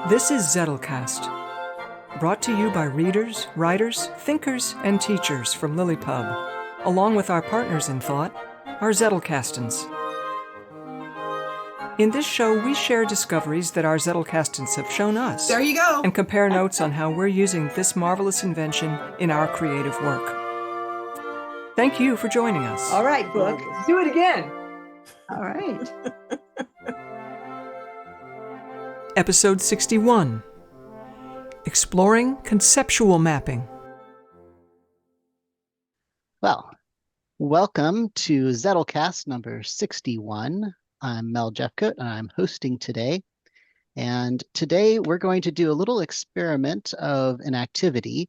This is Zettelcast, brought to you by readers, writers, thinkers, and teachers from LiLLiPub, along with our partners in thought, our Zettelkastens. In this show, we share discoveries that our Zettelkastens have shown us. There you go. And compare notes on how we're using this marvelous invention in our creative work. Thank you for joining us. All right, Book. Let's do it again. All right. Episode 61, Exploring Conceptual Mapping. Well, welcome to Zettelcast number 61. I'm Mel Jeffcoat, and I'm hosting today. And today we're going to do a little experiment of an activity,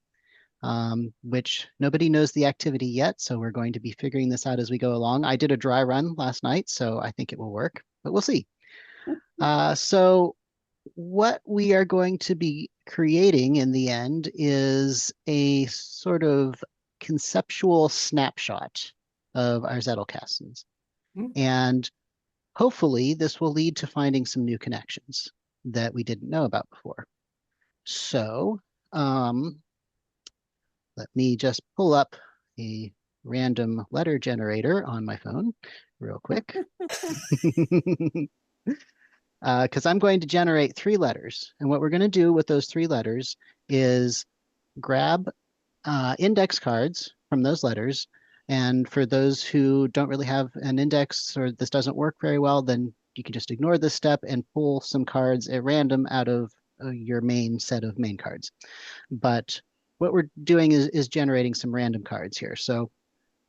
which nobody knows the activity yet, so we're going to be figuring this out as we go along. I did a dry run last night, so I think it will work, but we'll see. So what we are going to be creating in the end is a sort of conceptual snapshot of our Zettelkastens. And hopefully this will lead to finding some new connections that we didn't know about before. So let me just pull up a random letter generator on my phone real quick. Because I'm going to generate 3 letters. And what we're going to do with those 3 letters is grab index cards from those letters. And for those who don't really have an index or this doesn't work very well, then you can just ignore this step and pull some cards at random out of your main set of main cards. But what we're doing is generating some random cards here. So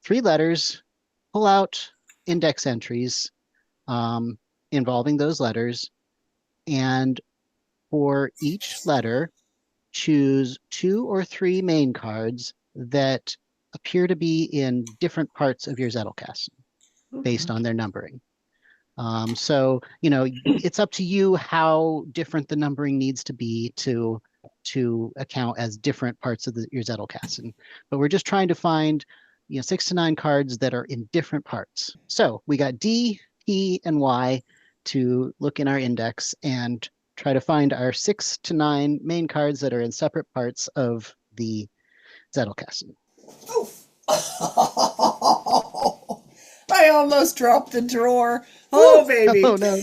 3 letters, pull out index entries involving those letters, and for each letter, choose 2 or 3 main cards that appear to be in different parts of your Zettelkasten based on their numbering. So, you know, it's up to you how different the numbering needs to be to account as different parts of your Zettelkasten. But we're just trying to find, 6 to 9 cards that are in different parts. So we got D, E, and Y to look in our index and try to find our 6 to 9 main cards that are in separate parts of the Zettelkasten. Oh. I almost dropped the drawer. Oh, baby. Oh, no.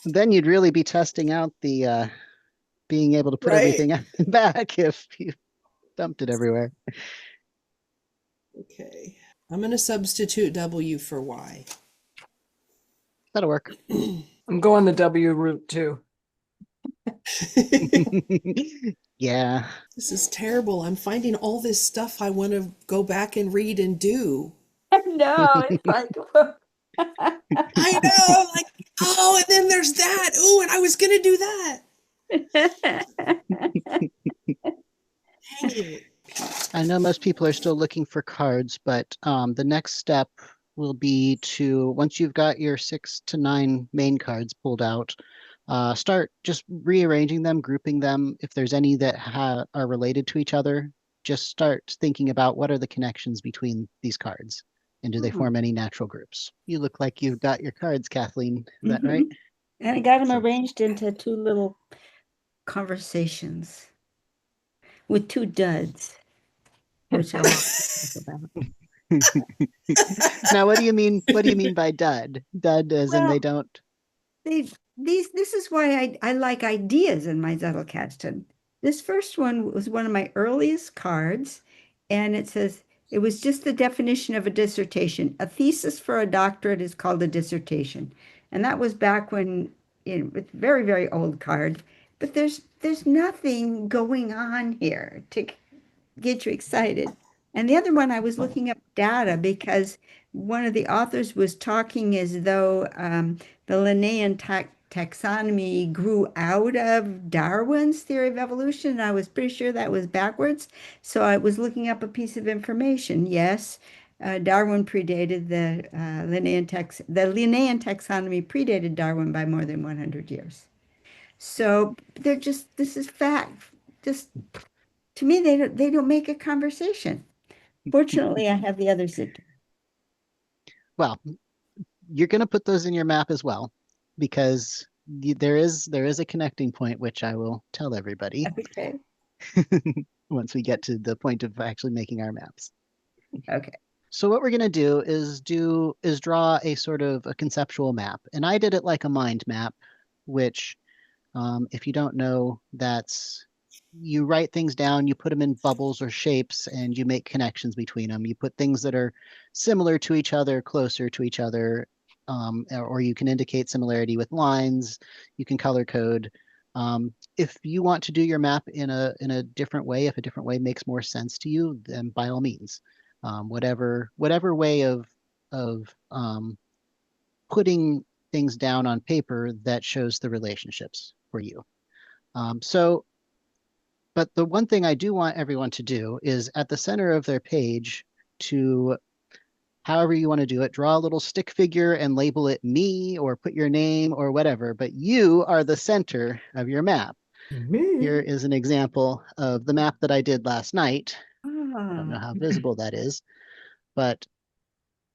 Then you'd really be testing out the being able to put everything back if you dumped it everywhere. Okay. I'm going to substitute W for Y. That'll work. I'm going the W route too. Yeah. This is terrible. I'm finding all this stuff I want to go back and read and do. No, it's like, I know. Like, oh, and then there's that. Oh, and I was going to do that. Dang it. I know most people are still looking for cards, but the next step will be to, once you've got your 6 to 9 main cards pulled out, start just rearranging them, grouping them. If there's any that are related to each other, just start thinking about what are the connections between these cards, and do they form any natural groups? You look like you've got your cards, Kathleen. Is that right? And I got them arranged into 2 little conversations with 2 duds, which I'll talk about. Now, what do you mean? What do you mean by dud? Dud as in they don't. This is why I like ideas in my Zettelkasten. This first one was one of my earliest cards, and it says it was just the definition of a dissertation. A thesis for a doctorate is called a dissertation, and that was back when it's a very, very old card. But there's nothing going on here to get you excited. And the other one, I was looking up data because one of the authors was talking as though the Linnaean taxonomy grew out of Darwin's theory of evolution. And I was pretty sure that was backwards. So I was looking up a piece of information. Yes, Darwin predated the Linnaean taxonomy predated Darwin by more than 100 years. So this is fact. Just to me, they don't make a conversation. Fortunately, I have the others that do. Well, you're going to put those in your map as well, because there is a connecting point, which I will tell everybody Okay. once we get to the point of actually making our maps. Okay. So what we're going to do is draw a sort of a conceptual map. And I did it like a mind map, which if you don't know, that's you write things down, you put them in bubbles or shapes, and you make connections between them. You put things that are similar to each other, closer to each other, or you can indicate similarity with lines. You can color code. If you want to do your map in a different way, if a different way makes more sense to you, then by all means, whatever way of putting things down on paper that shows the relationships for you. But the one thing I do want everyone to do is at the center of their page to, however you want to do it, draw a little stick figure and label it me or put your name or whatever, but you are the center of your map. Here is an example of the map that I did last night. I don't know how visible that is, but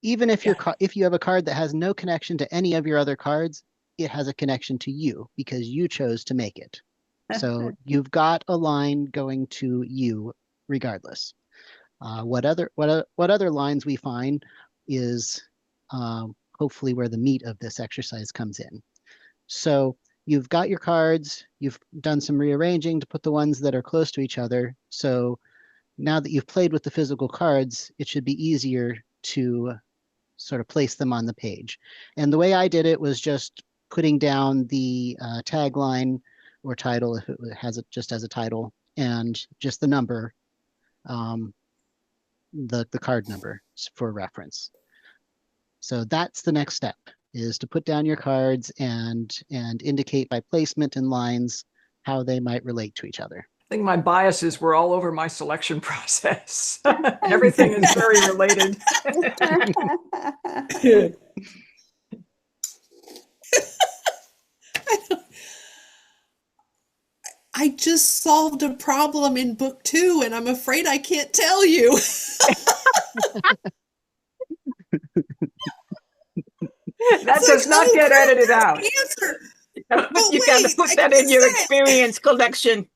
even if if you have a card that has no connection to any of your other cards, it has a connection to you because you chose to make it. So you've got a line going to you regardless. What other lines we find is hopefully where the meat of this exercise comes in. So you've got your cards, you've done some rearranging to put the ones that are close to each other. So now that you've played with the physical cards, it should be easier to sort of place them on the page. And the way I did it was just putting down the tagline or title, if it has it just as a title, and just the number, the card number for reference. So that's the next step, is to put down your cards and indicate by placement and lines how they might relate to each other. I think my biases were all over my selection process. Everything is very related. I just solved a problem in book 2, and I'm afraid I can't tell you. That does not get edited out. Answer. You got to put that in your experience collection.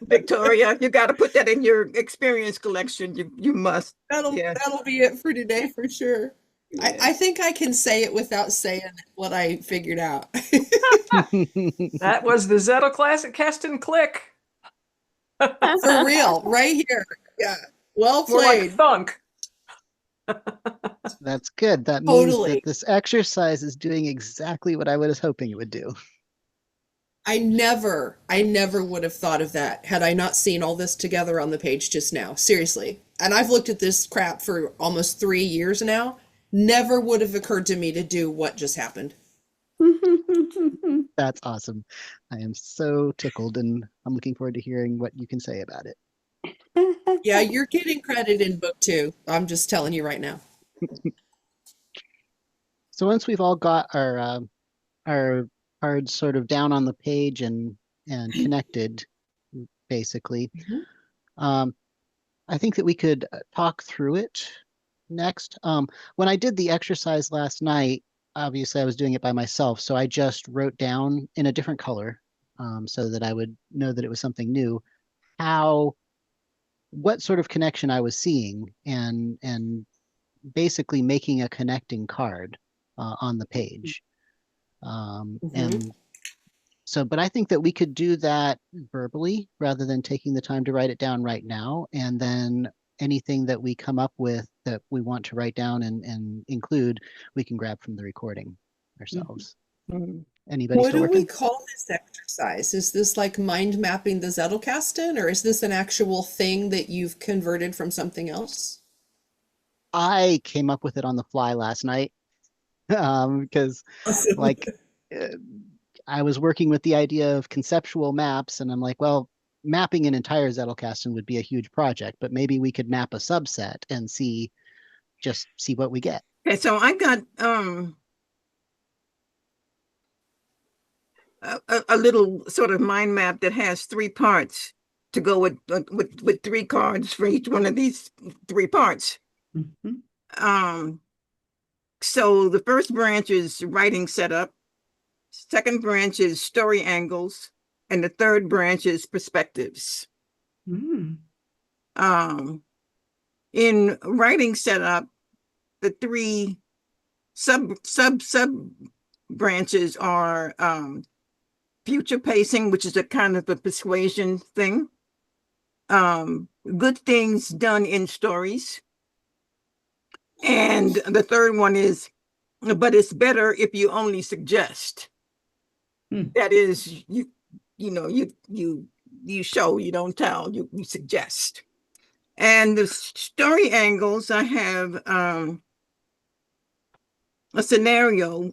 Victoria, you got to put that in your experience collection. You must. That'll be it for today for sure. Yeah. I think I can say it without saying what I figured out. That was the Zettelkasten click. For real, right here. Yeah. Well played. More like thunk. That's good. That means that this exercise is doing exactly what I was hoping it would do. I never would have thought of that had I not seen all this together on the page just now. Seriously. And I've looked at this crap for almost 3 years now. Never would have occurred to me to do what just happened. That's awesome. I am so tickled, and I'm looking forward to hearing what you can say about it. Yeah, you're getting credit in book 2. I'm just telling you right now. So once we've all got our cards sort of down on the page and connected, basically, I think that we could talk through it next. When I did the exercise last night, obviously I was doing it by myself, so I just wrote down in a different color so that I would know that it was something new, what sort of connection I was seeing, and basically making a connecting card on the page. And so, but I think that we could do that verbally rather than taking the time to write it down right now. And then anything that we come up with that we want to write down and include, we can grab from the recording ourselves. Anybody what still do working? We call this exercise? Is this like mind mapping the Zettelkasten, or is this an actual thing that you've converted from something else? I came up with it on the fly last night because like I was working with the idea of conceptual maps, and I'm like, well, mapping an entire Zettelkasten would be a huge project, but maybe we could map a subset and see what we get. Okay, so I got a little sort of mind map that has 3 parts to go with 3 cards for each one of these 3 parts. So the first branch is writing setup. Second branch is story angles, and the third branch is perspectives. Mm. In writing setup, the three sub branches are future pacing, which is a kind of a persuasion thing. Good things done in stories. And the third one is, but it's better if you only suggest. That is, you show, you don't tell, you suggest. And the story angles, I have a scenario.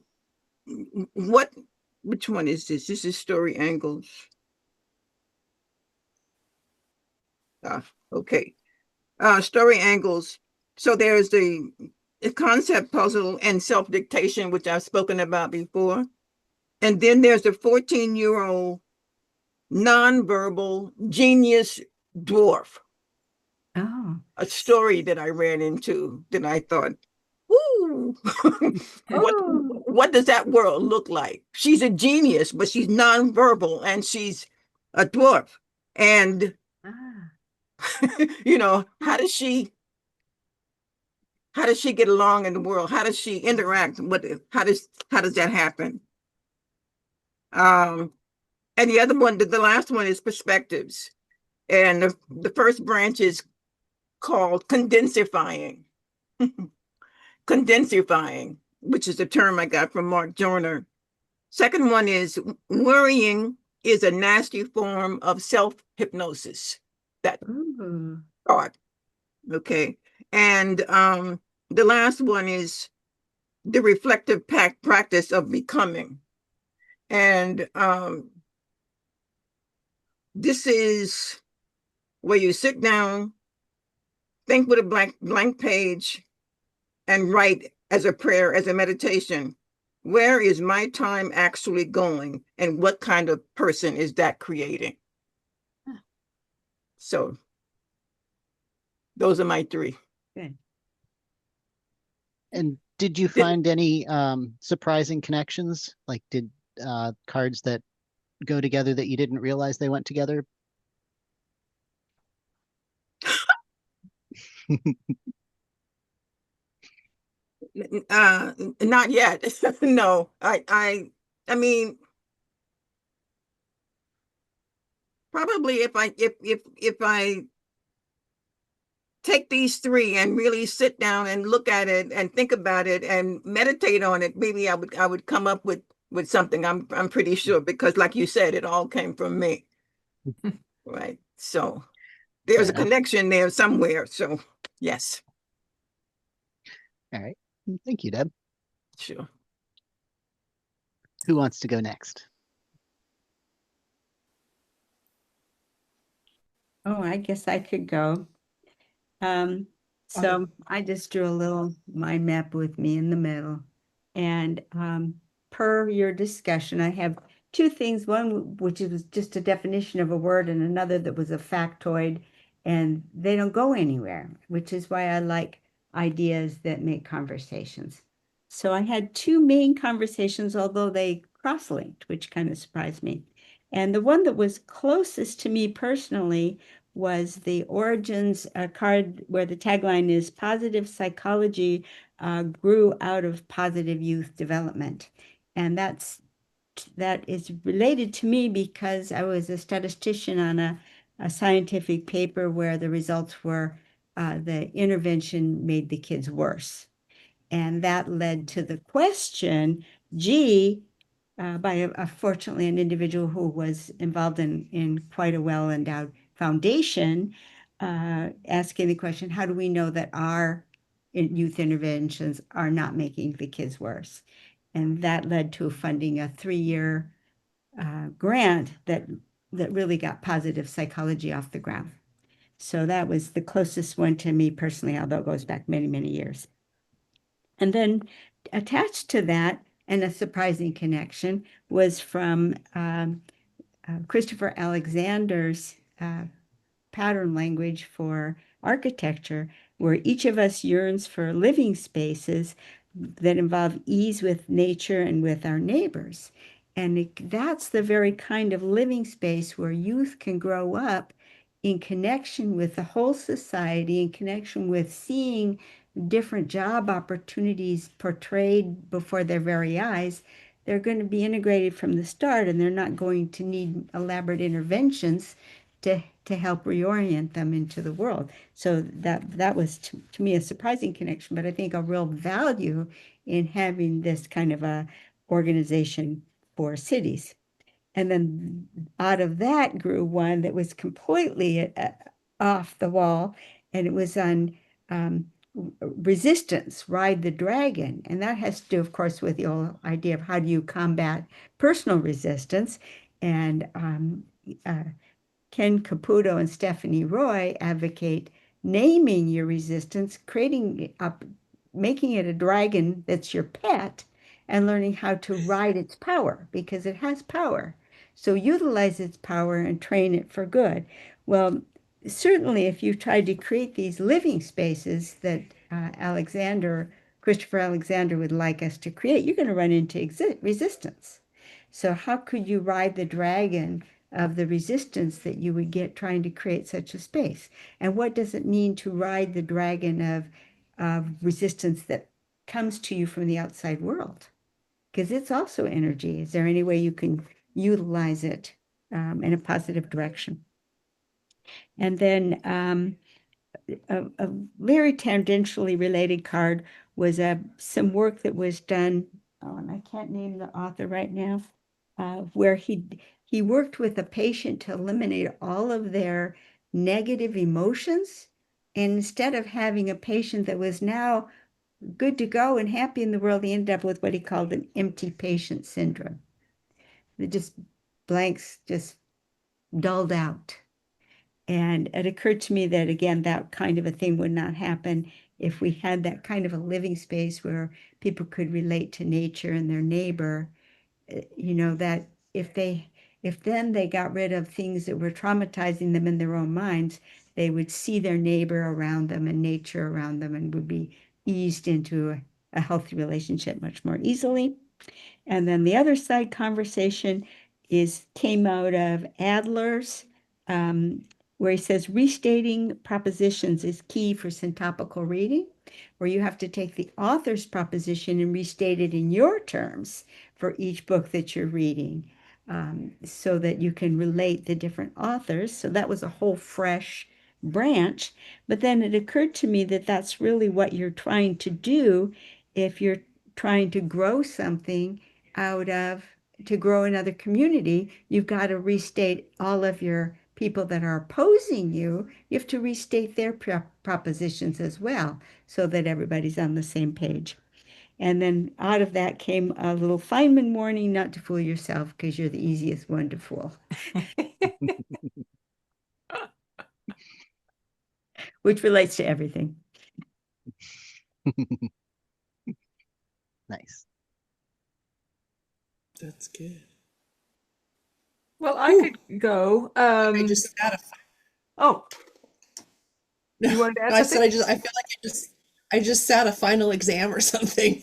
Which one is this? This is story angles. Okay. Story angles. So there's the concept puzzle and self-dictation, which I've spoken about before. And then there's the 14-year-old nonverbal genius dwarf. Oh. A story that I ran into that I thought, ooh, what does that world look like? She's a genius, but she's nonverbal and she's a dwarf. And how does she get along in the world? How does she interact? How does that happen? And the other one, the last one is perspectives. And the first branch is called condensifying. Condensifying, which is a term I got from Mark Joyner. Second one is worrying is a nasty form of self-hypnosis. That thought. Okay. And the last one is the reflective practice of becoming. And this is where you sit down, think with a blank page, and write as a prayer, as a meditation. Where is my time actually going? And what kind of person is that creating? So those are my three. Good. And did you find any surprising connections? Like did cards that go together that you didn't realize they went together? Not yet. No, I mean, probably if I take these three and really sit down and look at it and think about it and meditate on it, maybe I would come up with something. I'm pretty sure, because like you said, it all came from me. Right. So there's a connection there somewhere. So yes. All right. Thank you, Deb. Sure. Who wants to go next? Oh, I guess I could go. So I just drew a little mind map with me in the middle. And per your discussion, I have two things, one which was just a definition of a word and another that was a factoid, and they don't go anywhere, which is why I like ideas that make conversations. So I had two main conversations, although they cross-linked, which kind of surprised me. And the one that was closest to me personally was the Origins card where the tagline is positive psychology grew out of positive youth development. And that is related to me because I was a statistician on a scientific paper where the results were the intervention made the kids worse. And that led to the question, gee, by fortunately an individual who was involved in quite a well-endowed foundation, asking the question, how do we know that our youth interventions are not making the kids worse? And that led to funding a 3-year grant that really got positive psychology off the ground. So that was the closest one to me personally, although it goes back many, many years. And then attached to that, and a surprising connection, was from Christopher Alexander's pattern language for architecture, where each of us yearns for living spaces that involve ease with nature and with our neighbors. And that's the very kind of living space where youth can grow up in connection with the whole society, in connection with seeing different job opportunities portrayed before their very eyes. They're going to be integrated from the start, and they're not going to need elaborate interventions to help reorient them into the world. So that was to me a surprising connection, but I think a real value in having this kind of a organization for cities. And then out of that grew one that was completely off the wall, and it was on resistance, ride the dragon. And that has to do, of course, with the whole idea of how do you combat personal resistance. And Ken Caputo and Stephanie Roy advocate naming your resistance, creating up, making it a dragon that's your pet, and learning how to ride its power because it has power. So utilize its power and train it for good. Well, certainly if you tried to create these living spaces that Christopher Alexander would like us to create, you're going to run into resistance. So how could you ride the dragon of the resistance that you would get trying to create such a space? And what does it mean to ride the dragon of resistance that comes to you from the outside world? Because it's also energy. Is there any way you can utilize it in a positive direction? And then a very tangentially related card was some work that was done, oh, and I can't name the author right now, where he worked with a patient to eliminate all of their negative emotions. And instead of having a patient that was now good to go and happy in the world, he ended up with what he called an empty patient syndrome. It just blanks, just dulled out. And it occurred to me that, again, that kind of a thing would not happen if we had that kind of a living space where people could relate to nature and their neighbor. That if then they got rid of things that were traumatizing them in their own minds, they would see their neighbor around them and nature around them and would be eased into a healthy relationship much more easily. And then the other side conversation came out of Adler's, where he says restating propositions is key for syntopical reading, where you have to take the author's proposition and restate it in your terms for each book that you're reading, so that you can relate the different authors. So that was a whole fresh branch. But then it occurred to me that that's really what you're trying to do if you're trying to grow something to grow another community. You've got to restate all of your people that are opposing you. You have to restate their propositions as well so that everybody's on the same page. And then out of that came a little Feynman warning not to fool yourself because you're the easiest one to fool. Which relates to everything. Nice. That's good. Well, I could go. I just had a. Oh, you wanted to add I something? said I feel like I just sat a final exam or something.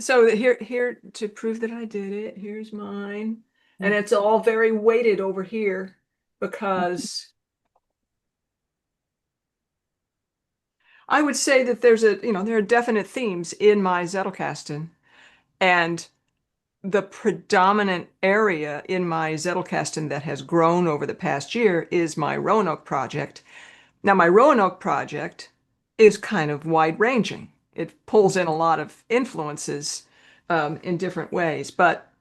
So here to prove that I did it, here's mine. And it's all very weighted over here because I would say that there are definite themes in my Zettelkasten, and the predominant area in my Zettelkasten that has grown over the past year is my Roanoke project. Now, my Roanoke project is kind of wide-ranging. It pulls in a lot of influences in different ways, but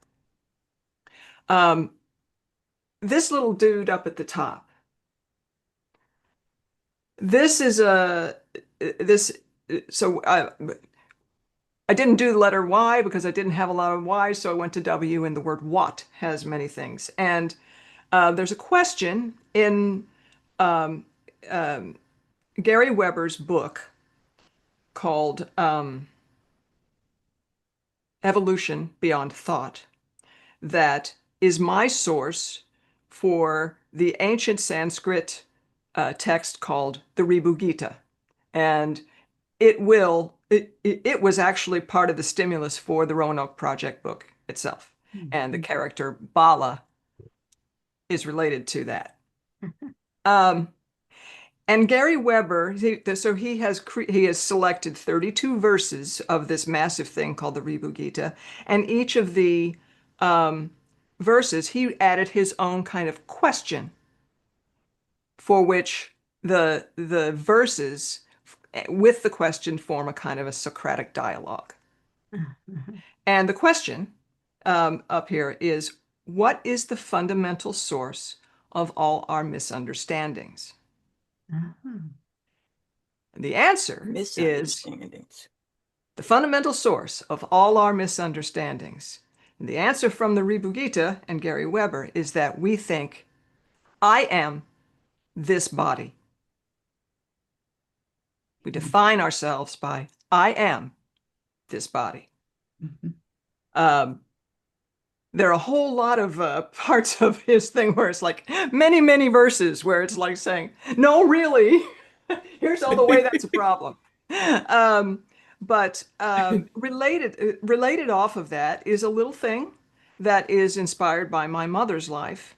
this little dude up at the top, this is so I didn't do the letter Y because I didn't have a lot of Y's, so I went to W, and the word what has many things. And there's a question in Gary Weber's book called Evolution Beyond Thought that is my source for the ancient Sanskrit text called the Ribu Gita. And it was actually part of the stimulus for the Roanoke Project book itself. And the character Bala is related to that. Um, and Gary Weber, so he has selected 32 verses of this massive thing called the Rebhu Gita, and each of the verses he added his own kind of question for which the verses with the question form a kind of a Socratic dialogue. And the question up here is, what is the fundamental source of all our misunderstandings? The answer is Misunderstandings. the fundamental source of all our misunderstandings. And the answer from the Rebhu Gita and Gary Weber is that we think, I am this body. We define ourselves by, I am this body. There are a whole lot of parts of his thing where it's like many, many verses where it's like saying, no, really, here's all the way that's a problem. But related off of that is a little thing that is inspired by my mother's life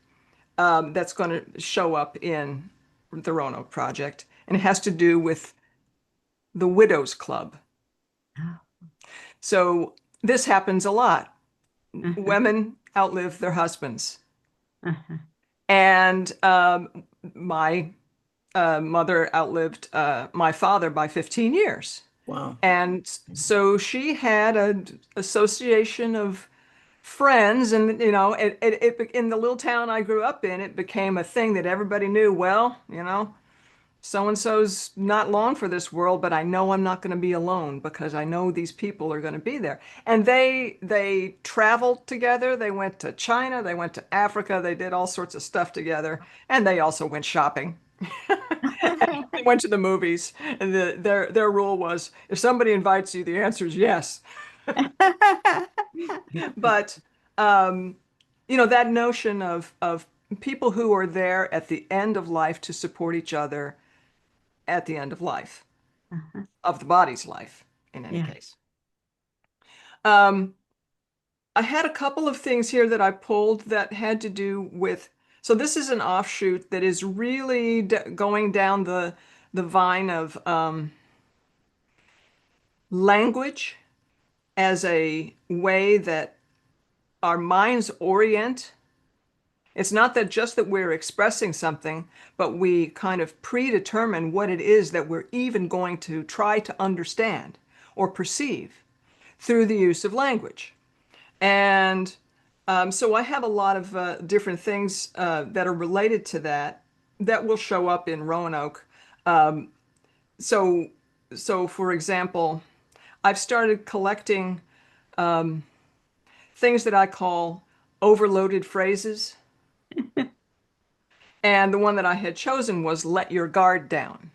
that's going to show up in the Roanoke Project. And it has to do with the Widows Club. So this happens a lot. Women outlive their husbands. And my mother outlived my father by 15 years. Wow. And so she had an association of friends, and in the little town I grew up in, it became a thing that everybody knew. Well, so and so's not long for this world, but I know I'm not going to be alone because I know these people are going to be there. And they traveled together. They went to China. They went to Africa. They did all sorts of stuff together, and they also went shopping. They went to the movies, and their rule was, if somebody invites you, the answer is yes. But that notion of people who are there at the end of life to support each other at the end of life, of the body's life, in any case. I had a couple of things here that I pulled that had to do with, so this is an offshoot that is really going down the vine of language as a way that our minds orient. It's not that just that we're expressing something, but we kind of predetermine what it is that we're even going to try to understand or perceive through the use of language. And so I have a lot of different things that are related to that will show up in Roanoke. So for example, I've started collecting things that I call overloaded phrases. And the one that I had chosen was "let your guard down."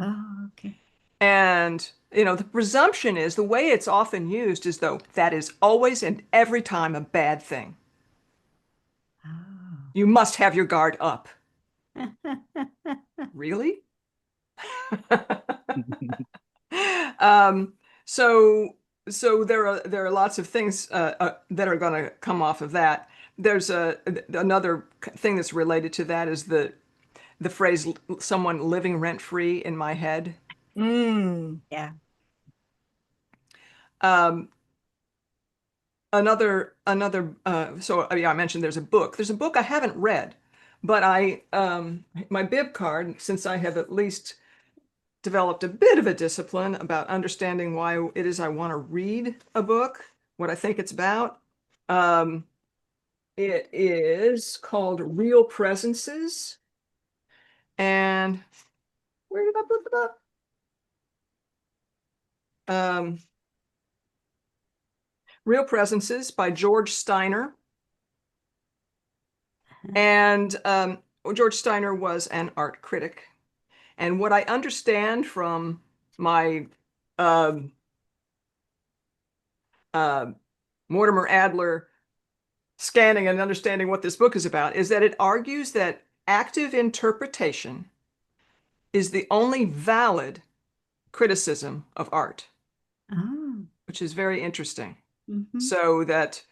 Oh, okay. And, the presumption is the way it's often used is though that is always and every time a bad thing. Oh. You must have your guard up. Really? So there are lots of things that are going to come off of that. There's another thing that's related to that is the phrase "someone living rent free in my head." Yeah. Another so yeah, I mentioned there's a book. There's a book I haven't read, but my bib card, since I have at least developed a bit of a discipline about understanding why it is I want to read a book, what I think it's about. It is called Real Presences. And where did I put the book? Real Presences by George Steiner. And George Steiner was an art critic. And what I understand from my Mortimer Adler scanning and understanding what this book is about is that it argues that active interpretation is the only valid criticism of art, Oh. which is very interesting. Mhm. So that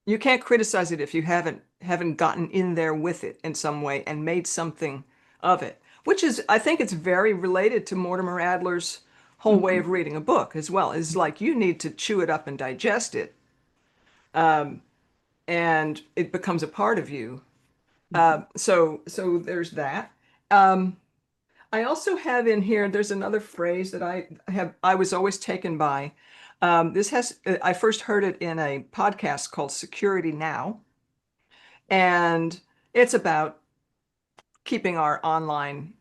you can't criticize it if you haven't gotten in there with it in some way and made something of it, which is, I think it's very related to Mortimer Adler's whole way of reading a book as well. Is like you need to chew it up and digest it, and it becomes a part of you. So there's that. I also have in here, there's another phrase that I was always taken by. I first heard it in a podcast called Security Now, and it's about keeping our online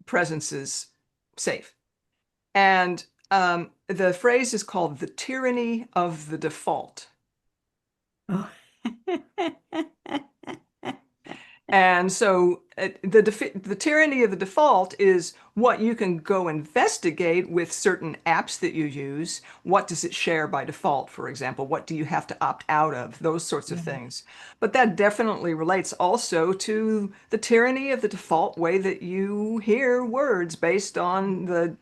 presences safe. And the phrase is called the tyranny of the default. Oh. And so the tyranny of the default is what you can go investigate with certain apps that you use. What does it share by default, for example? What do you have to opt out of? Those sorts of things. But that definitely relates also to the tyranny of the default way that you hear words based on the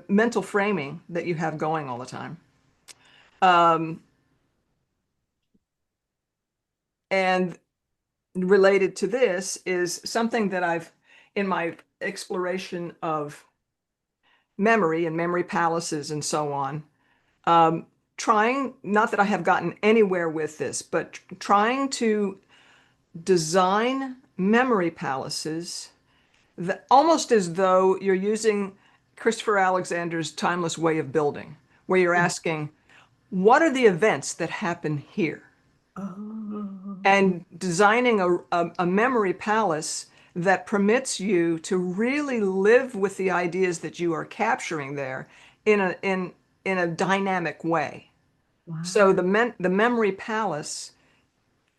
mental framing that you have going all the time. And related to this is something that I've, in my exploration of memory and memory palaces and so on, trying, not that I have gotten anywhere with this, but trying to design memory palaces that almost as though you're using Christopher Alexander's timeless way of building, where you're asking, what are the events that happen here? Oh. And designing a memory palace that permits you to really live with the ideas that you are capturing there in a dynamic way. Wow. So the memory palace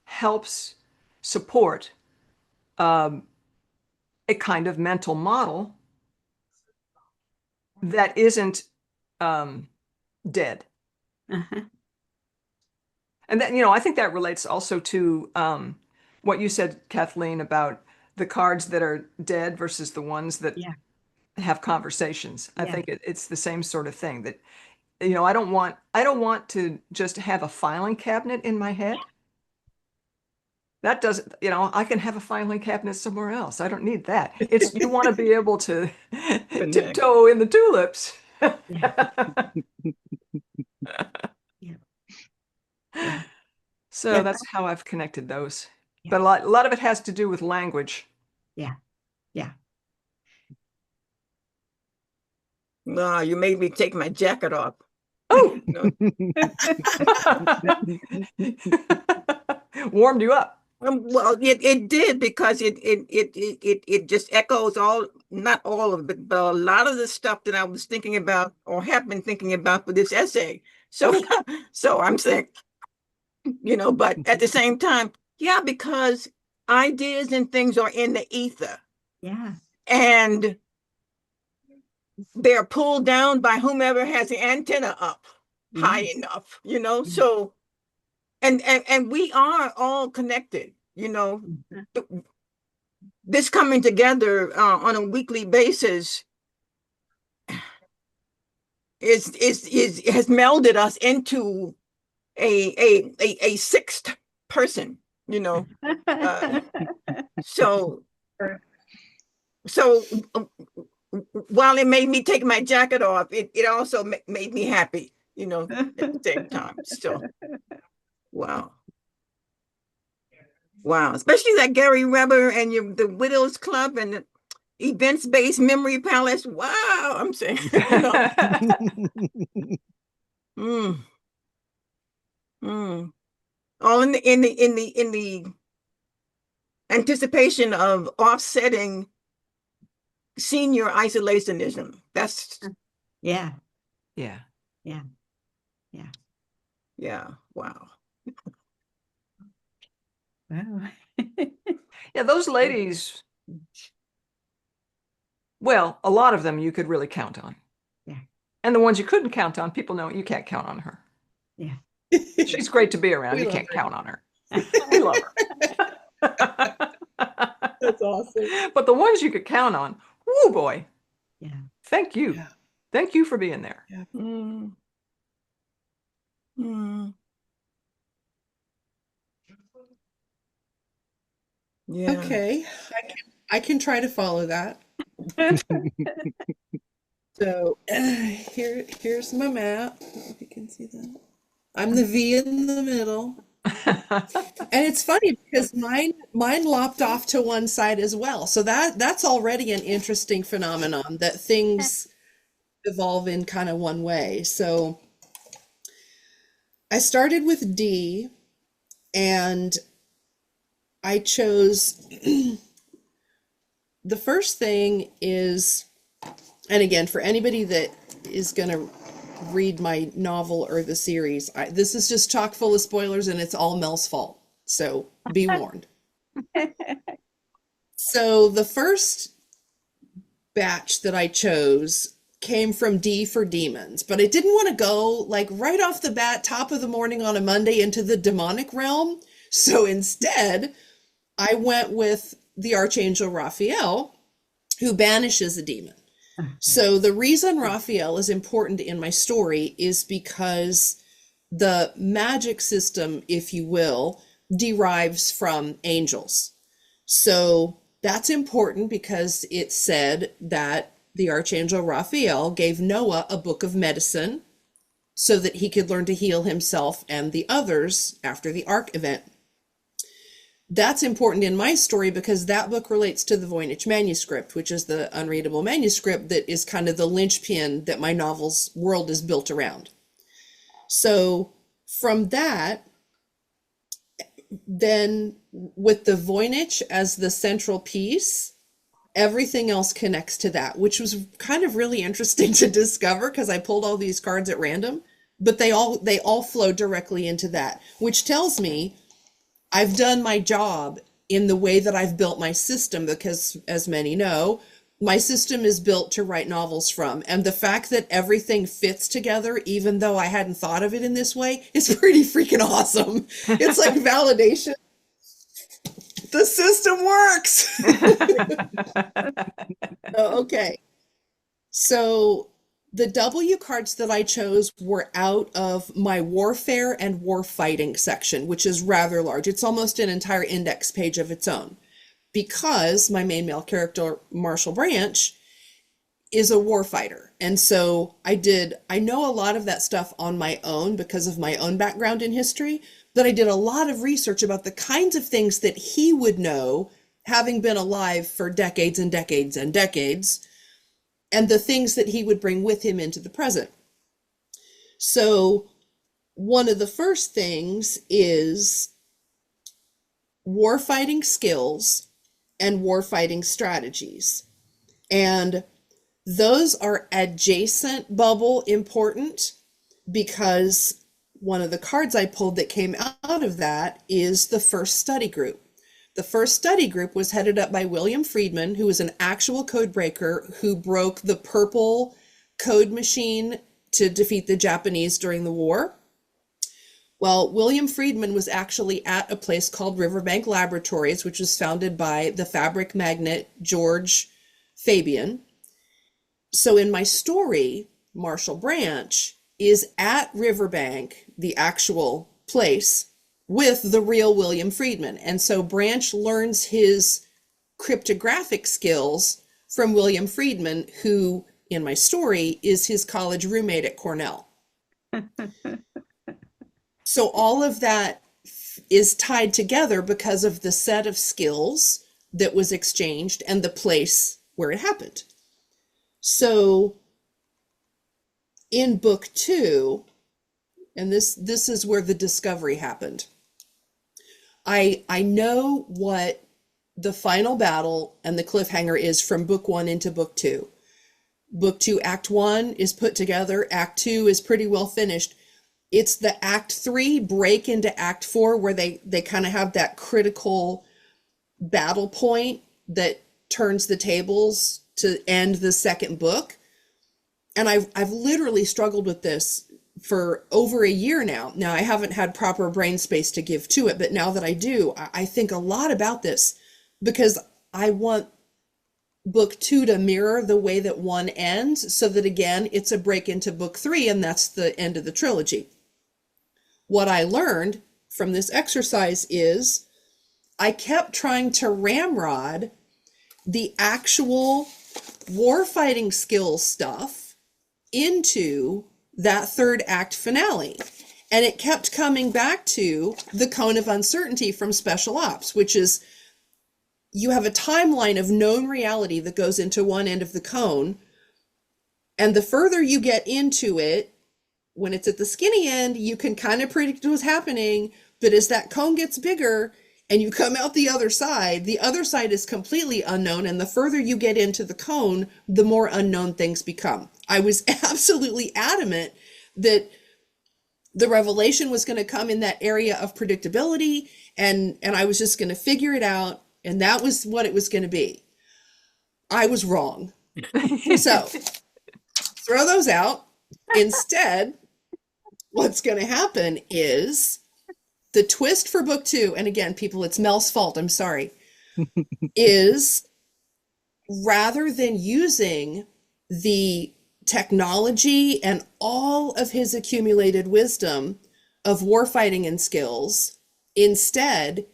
helps support a kind of mental model that isn't dead. Uh-huh. And that, I think that relates also to what you said, Kathleen, about the cards that are dead versus the ones that Yeah. have conversations. I Yeah. think it's the same sort of thing that, I don't want to just have a filing cabinet in my head. That doesn't, I can have a filing cabinet somewhere else. I don't need that. It's you want to be able to Connect. tiptoe in the tulips. Yeah. Yeah. Yeah. So Yeah. that's how I've connected those. Yeah. But a lot of it has to do with language. Yeah. Yeah. No, you made me take my jacket off. Oh, No. warmed you up. Well, it did because it just echoes not all of it, but a lot of the stuff that I was thinking about or have been thinking about for this essay. So, so I'm saying, but at the same time, yeah, because ideas and things are in the ether Yeah. and they're pulled down by whomever has the antenna up high enough, so and we are all connected, this coming together on a weekly basis has melded us into a sixth person, uh, so so while it made me take my jacket off, it also made me happy, at the same time. So wow. Wow, especially that Gary Weber and the Widows Club and the events-based memory palace. Wow, I'm saying, mm, all in the anticipation of offsetting senior isolationism. That's Yeah. Yeah. Yeah. Yeah. yeah. Wow. Wow. Yeah, those ladies, well, a lot of them you could really count on. Yeah. And the ones you couldn't count on, people know you can't count on her. Yeah. She's great to be around. We You love can't her. count on her. We love her. That's awesome. But the ones you could count on, whoo boy. Yeah. Thank you. Yeah. Thank you for being there. Yeah. Mm. Mm. Yeah. Okay. I can try to follow that. So here's my map. I don't know if you can see that. I'm the V in the middle. And it's funny because mine lopped off to one side as well. So that's already an interesting phenomenon that things evolve in kind of one way. So I started with D and I chose the first thing is, and again, for anybody that is going to read my novel or the series, this is just chock full of spoilers and it's all Mel's fault. So be warned. So the first batch that I chose came from D for Demons, but I didn't want to go like right off the bat, top of the morning on a Monday into the demonic realm. So instead, I went with the Archangel Raphael, who banishes a demon. So the reason Raphael is important in my story is because the magic system, if you will, derives from angels. So that's important because it said that the Archangel Raphael gave Noah a book of medicine so that he could learn to heal himself and the others after the Ark event. That's important in my story because that book relates to the Voynich manuscript, which is the unreadable manuscript that is kind of the linchpin that my novel's world is built around. So from that, then with the Voynich as the central piece, everything else connects to that, which was kind of really interesting to discover because I pulled all these cards at random, but they all flow directly into that, which tells me I've done my job in the way that I've built my system because, as many know, my system is built to write novels from. And the fact that everything fits together, even though I hadn't thought of it in this way, is pretty freaking awesome. It's like validation. The system works. Okay. So the W cards that I chose were out of my warfare and war fighting section, which is rather large. It's almost an entire index page of its own because my main male character, Marshall Branch, is a war fighter. And so I know a lot of that stuff on my own because of my own background in history, but I did a lot of research about the kinds of things that he would know, having been alive for decades and decades and decades, and the things that he would bring with him into the present. So one of the first things is warfighting skills and warfighting strategies. And those are adjacent bubble important because one of the cards I pulled that came out of that is the first study group. The first study group was headed up by William Friedman, who was an actual code breaker who broke the purple code machine to defeat the Japanese during the war. Well, William Friedman was actually at a place called Riverbank Laboratories, which was founded by the fabric magnate George Fabian. So in my story, Marshall Branch is at Riverbank, the actual place, with the real William Friedman. And so Branch learns his cryptographic skills from William Friedman, who in my story is his college roommate at Cornell. So all of that is tied together because of the set of skills that was exchanged and the place where it happened. So in book 2, and this is where the discovery happened. I know what the final battle and the cliffhanger is from book 1 into book 2. Book 2, Act 1 is put together. Act 2 is pretty well finished. It's the Act 3 break into Act 4 where they kind of have that critical battle point that turns the tables to end the second book. And I've literally struggled with this for over a year now. Now, I haven't had proper brain space to give to it, but now that I do, I think a lot about this because I want book 2 to mirror the way that 1 ends, so that again, it's a break into book 3, and that's the end of the trilogy. What I learned from this exercise is I kept trying to ramrod the actual warfighting skills stuff into that third act finale. And it kept coming back to the cone of uncertainty from Special Ops, which is you have a timeline of known reality that goes into one end of the cone. And the further you get into it, when it's at the skinny end, you can kind of predict what's happening. But as that cone gets bigger and you come out the other side is completely unknown. And the further you get into the cone, the more unknown things become. I was absolutely adamant that the revelation was going to come in that area of predictability, and I was just going to figure it out, and that was what it was going to be. I was wrong. So throw those out. Instead, what's going to happen is the twist for book 2, and again, people, it's Mel's fault, I'm sorry, is rather than using the technology and all of his accumulated wisdom of warfighting and skills, instead,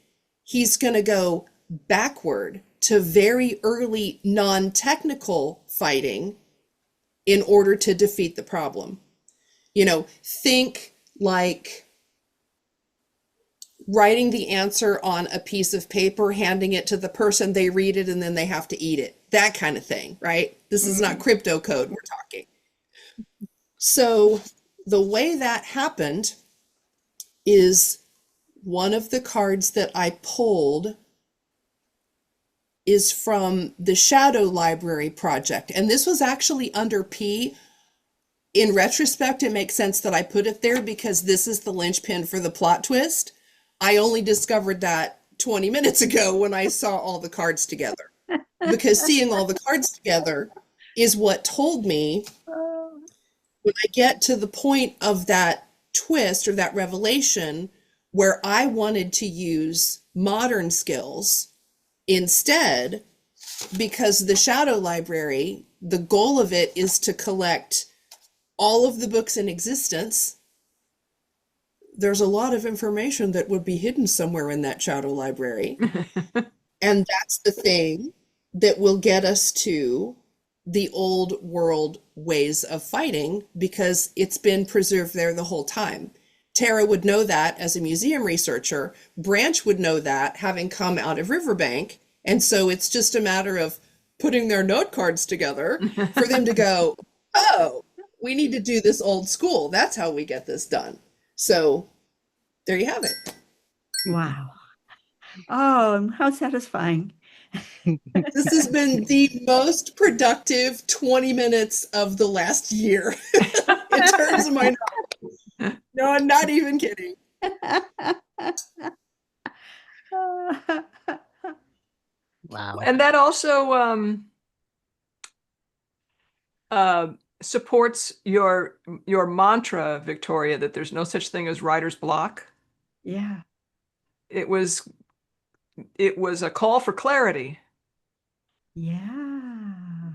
he's going to go backward to very early non-technical fighting in order to defeat the problem. You know, think like writing the answer on a piece of paper, handing it to the person, they read it, and then they have to eat it. That kind of thing, right? This is not crypto code we're talking. So the way that happened is one of the cards that I pulled is from the Shadow Library project. And this was actually under P. In retrospect, it makes sense that I put it there because this is the linchpin for the plot twist. I only discovered that 20 minutes ago when I saw all the cards together. Because seeing all the cards together is what told me when I get to the point of that twist or that revelation where I wanted to use modern skills instead, because the Shadow Library, the goal of it is to collect all of the books in existence. There's a lot of information that would be hidden somewhere in that Shadow Library. And that's the thing that will get us to the old world ways of fighting, because it's been preserved there the whole time. Tara would know that as a museum researcher. Branch would know that having come out of Riverbank. And so it's just a matter of putting their note cards together for them to go, oh, we need to do this old school. That's how we get this done. So there you have it. Wow. Oh, how satisfying. This has been the most productive 20 minutes of the last year in terms of my knowledge. No, I'm not even kidding. Wow. And that also supports your mantra, Victoria, that there's no such thing as writer's block. Yeah. It was a call for clarity. Yeah.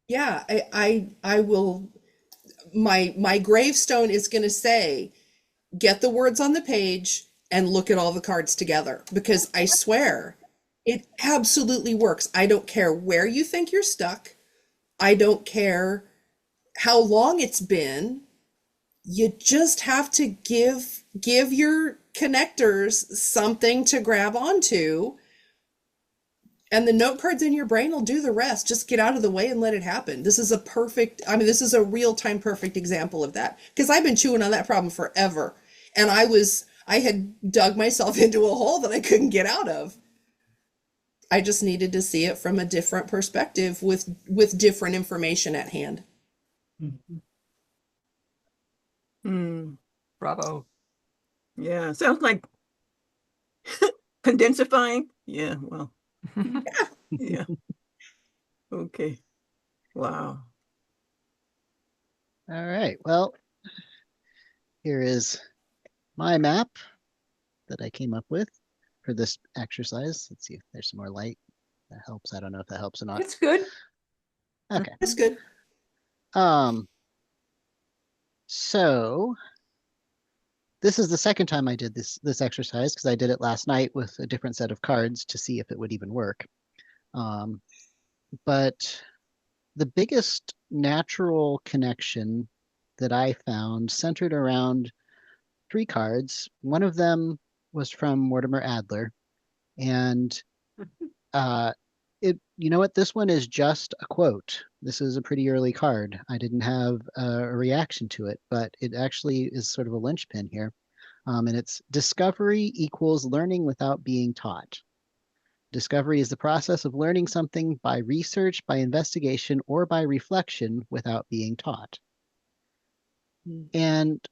Yeah, I will, my gravestone is going to say, get the words on the page and look at all the cards together, because I swear it absolutely works. I don't care where you think you're stuck. I don't care how long it's been. You just have to give your connectors something to grab onto, and the note cards in your brain will do the rest. Just get out of the way and let it happen. This is this is a real-time perfect example of that, because I've been chewing on that problem forever, and I had dug myself into a hole that I couldn't get out of. I just needed to see it from a different perspective with different information at hand. Bravo. Yeah, sounds like condensifying. Yeah, well, yeah. Okay. Wow. All right. Well, here is my map that I came up with for this exercise. Let's see if there's some more light. that helps. I don't know if that helps or not. It's good. Okay. That's good. So this is the second time I did this exercise because I did it last night with a different set of cards to see if it would even work. But the biggest natural connection that I found centered around three cards. One of them was from Mortimer Adler, and you know what? This one is just a quote. This is a pretty early card. I didn't have a reaction to it, but it actually is sort of a linchpin here. And it's discovery equals learning without being taught. Discovery is the process of learning something by research, by investigation, or by reflection without being taught. And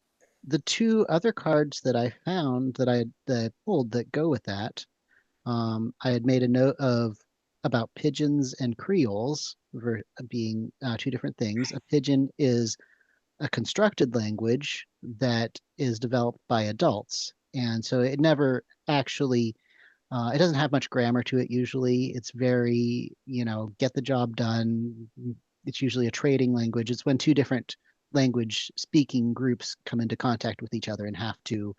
the two other cards that I found that I pulled that go with that, I had made a note of about pigeons and creoles being two different things. A pigeon is a constructed language that is developed by adults. And so it never actually, it doesn't have much grammar to it usually. It's very, get the job done. It's usually a trading language. It's when two different language speaking groups come into contact with each other and have to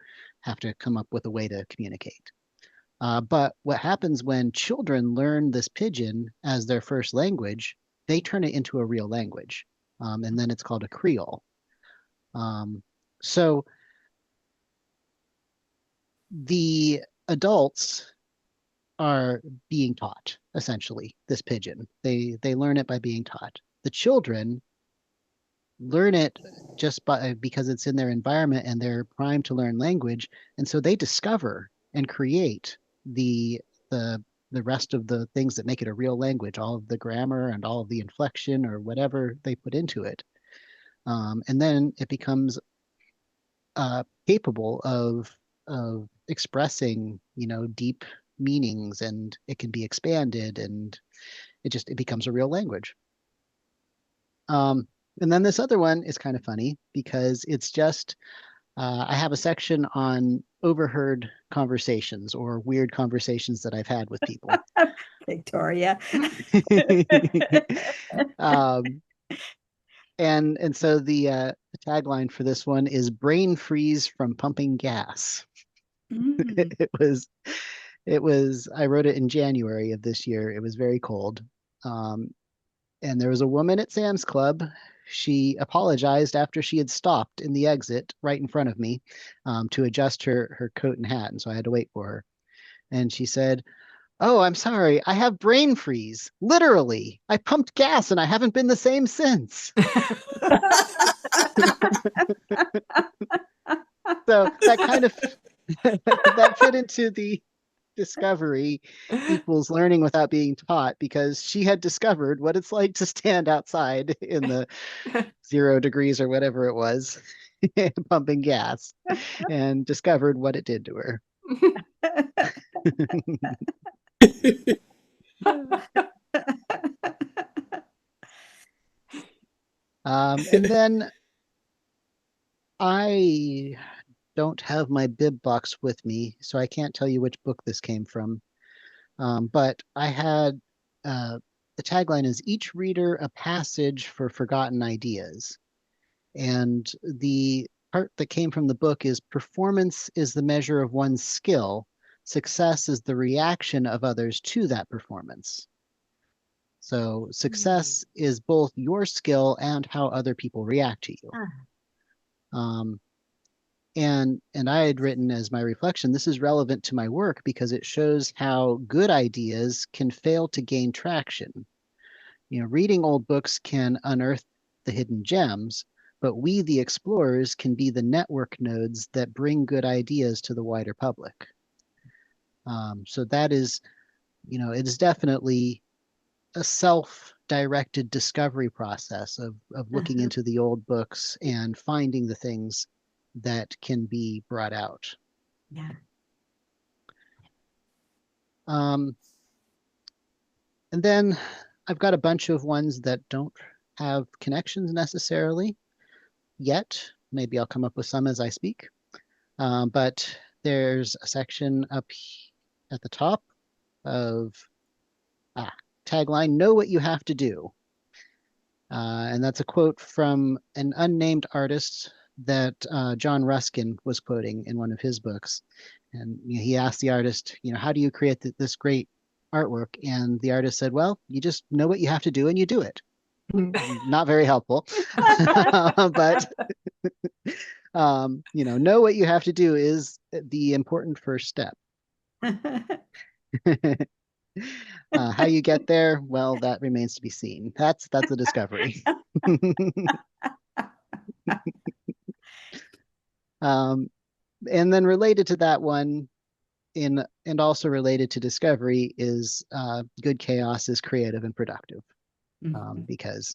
come up with a way to communicate. But what happens when children learn this pidgin as their first language, they turn it into a real language. And then it's called a creole. So the adults are being taught, essentially, this pidgin. They learn it by being taught. The children learn it just because it's in their environment and they're primed to learn language. And so they discover and create the the rest of the things that make it a real language, all of the grammar and all of the inflection or whatever they put into it. And then it becomes capable of expressing, deep meanings, and it can be expanded, and it becomes a real language. And then this other one is kind of funny because it's just I have a section on overheard conversations or weird conversations that I've had with people. Victoria. um, and so the tagline for this one is "Brain freeze from pumping gas." Mm. It was I wrote it in January of this year. It was very cold. And there was a woman at Sam's Club. She apologized after she had stopped in the exit right in front of me to adjust her coat and hat. And so I had to wait for her. And she said, "Oh, I'm sorry. I have brain freeze. Literally. I pumped gas and I haven't been the same since." So that kind of that fit into the discovery equals learning without being taught, because she had discovered what it's like to stand outside in the 0 degrees or whatever it was, pumping gas, and discovered what it did to her. And then I don't have my bib box with me, so I can't tell you which book this came from. But I had the tagline is "Each reader a passage for forgotten ideas." And the part that came from the book is "Performance is the measure of one's skill. Success is the reaction of others to that performance." So success is both your skill and how other people react to you. Um, and I had written as my reflection, this is relevant to my work because it shows how good ideas can fail to gain traction. Reading old books can unearth the hidden gems, but we, the explorers, can be the network nodes that bring good ideas to the wider public. So that is, it is definitely a self-directed discovery process of looking into the old books and finding the things that can be brought out. Yeah. And then I've got a bunch of ones that don't have connections necessarily yet. Maybe I'll come up with some as I speak. But there's a section up at the top of Tagline, know what you have to do. And that's a quote from an unnamed artist that John Ruskin was quoting in one of his books. And he asked the artist, how do you create this great artwork? And the artist said, well, you just know what you have to do and you do it. Not very helpful. But, know what you have to do is the important first step. How you get there, well, that remains to be seen. That's a discovery. And then related to that one, and also related to discovery, is good chaos is creative and productive, because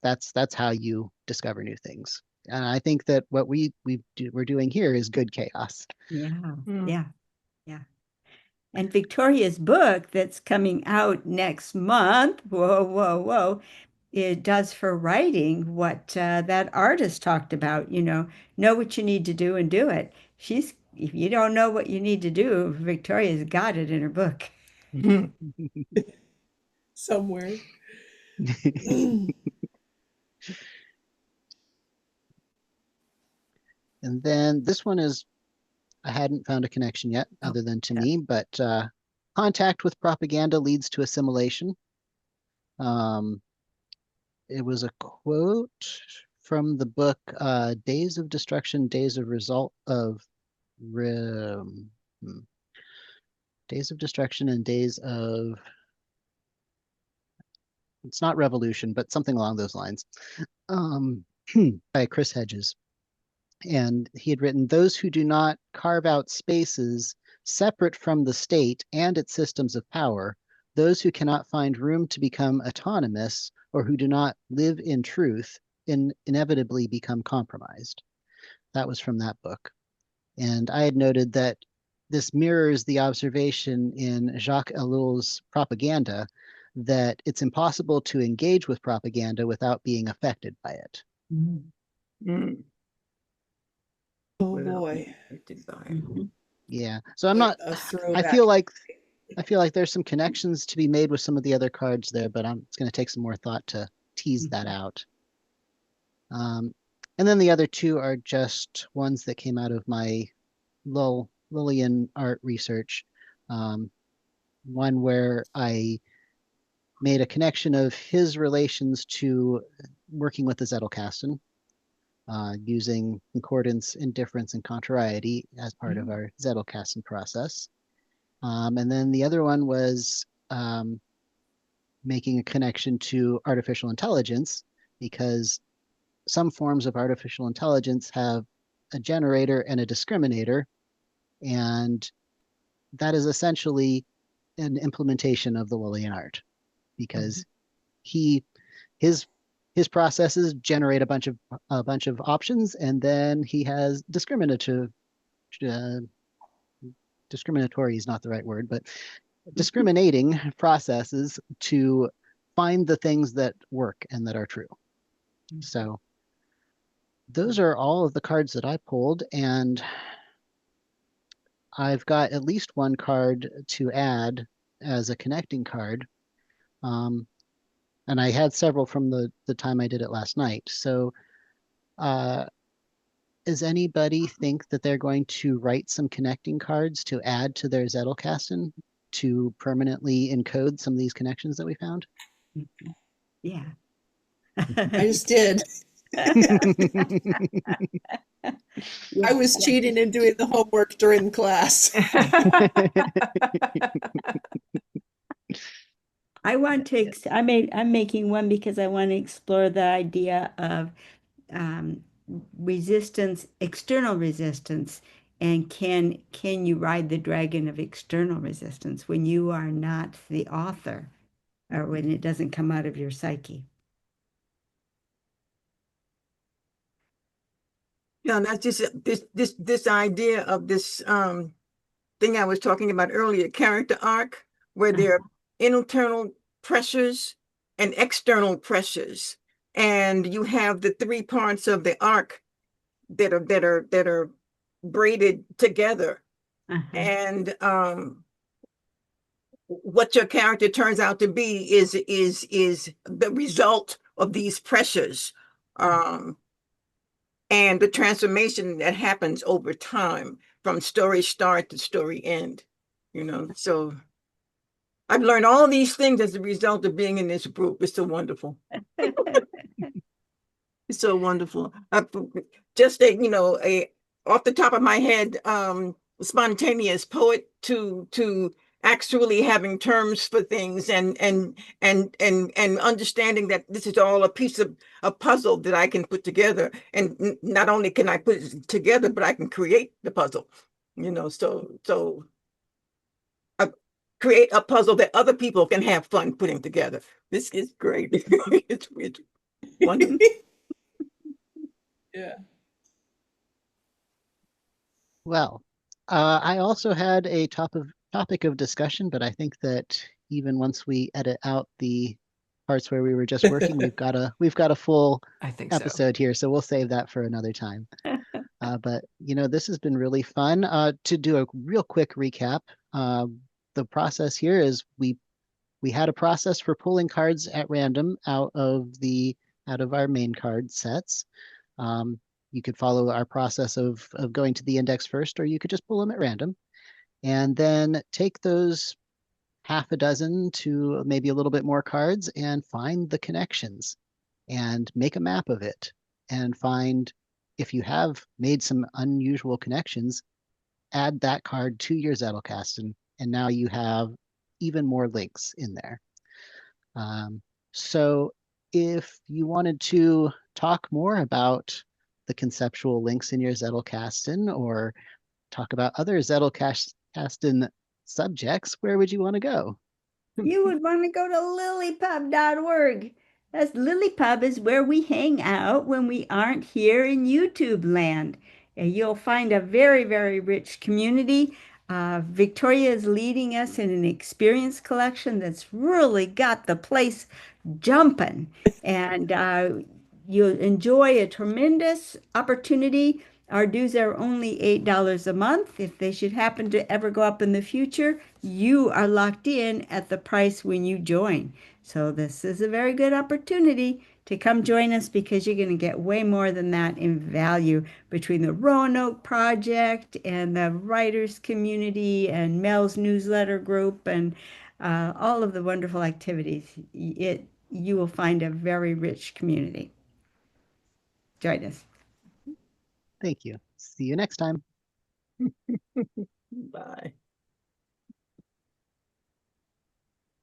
that's how you discover new things. And I think that what we're doing here is good chaos. Yeah, yeah, yeah. And Victoria's book that's coming out next month, whoa, whoa, whoa, it does for writing what that artist talked about, know what you need to do and do it. If you don't know what you need to do, Victoria's got it in her book. Somewhere. And then this one I hadn't found a connection yet, other than to me, but contact with propaganda leads to assimilation. It was a quote from the book Days of Destruction, Days of Result of Days of Destruction and Days of, it's not Revolution, but something along those lines, by Chris Hedges. And he had written, those who do not carve out spaces separate from the state and its systems of power, those who cannot find room to become autonomous, or who do not live in truth, inevitably become compromised. That was from that book. And I had noted that this mirrors the observation in Jacques Ellul's Propaganda, that it's impossible to engage with propaganda without being affected by it. Mm. Oh boy. Yeah. So I'm not, I feel like there's some connections to be made with some of the other cards there, but it's going to take some more thought to tease that out. And then the other two are just ones that came out of my Lillian art research. One where I made a connection of his relations to working with the Zettelkasten, using concordance, indifference, and contrariety as part of our Zettelkasten process. And then the other one was making a connection to artificial intelligence, because some forms of artificial intelligence have a generator and a discriminator, and that is essentially an implementation of the Lillian art, because his processes generate a bunch of options, and then he has discriminatory is not the right word, but discriminating processes to find the things that work and that are true. So those are all of the cards that I pulled, and I've got at least one card to add as a connecting card. And I had several from the time I did it last night. So does anybody think that they're going to write some connecting cards to add to their Zettelkasten to permanently encode some of these connections that we found? Yeah. I just did. I was cheating and doing the homework during class. I'm making one because I want to explore the idea of resistance, external resistance, and can you ride the dragon of external resistance when you are not the author, or when it doesn't come out of your psyche? Yeah, that's just this idea of this thing I was talking about earlier, character arc, where there are internal pressures and external pressures, and you have the three parts of the arc that are braided together. And what your character turns out to be is the result of these pressures, and the transformation that happens over time from story start to story end. So I've learned all these things as a result of being in this group. It's so wonderful. It's so wonderful. Just a off the top of my head, spontaneous poet to actually having terms for things, and understanding that this is all a piece of a puzzle that I can put together. And not only can I put it together, but I can create the puzzle. So I create a puzzle that other people can have fun putting together. This is great. It's wonderful. Yeah. Well, I also had a topic of discussion, but I think that even once we edit out the parts where we were just working, we've got a full I think so. episode here, so we'll save that for another time. But this has been really fun. To do a real quick recap, the process here is we had a process for pulling cards at random out of our main card sets. You could follow our process of going to the index first, or you could just pull them at random, and then take those half a dozen to maybe a little bit more cards and find the connections and make a map of it, and find if you have made some unusual connections, add that card to your Zettelkasten, and now you have even more links in there. So if you wanted to talk more about the conceptual links in your Zettelkasten, or talk about other Zettelkasten subjects, where would you want to go? You would want to go to lillipub.org. That's LiLLiPub is where we hang out when we aren't here in YouTube land. And you'll find a very, very rich community. Victoria is leading us in an experience collection that's really got the place jumping. And you'll enjoy a tremendous opportunity. Our dues are only $8 a month. If they should happen to ever go up in the future, you are locked in at the price when you join. So this is a very good opportunity to come join us, because you're going to get way more than that in value between the Roanoke Project and the writers community and Mel's newsletter group and all of the wonderful activities. You will find a very rich community. Join us. Thank you. See you next time. Bye.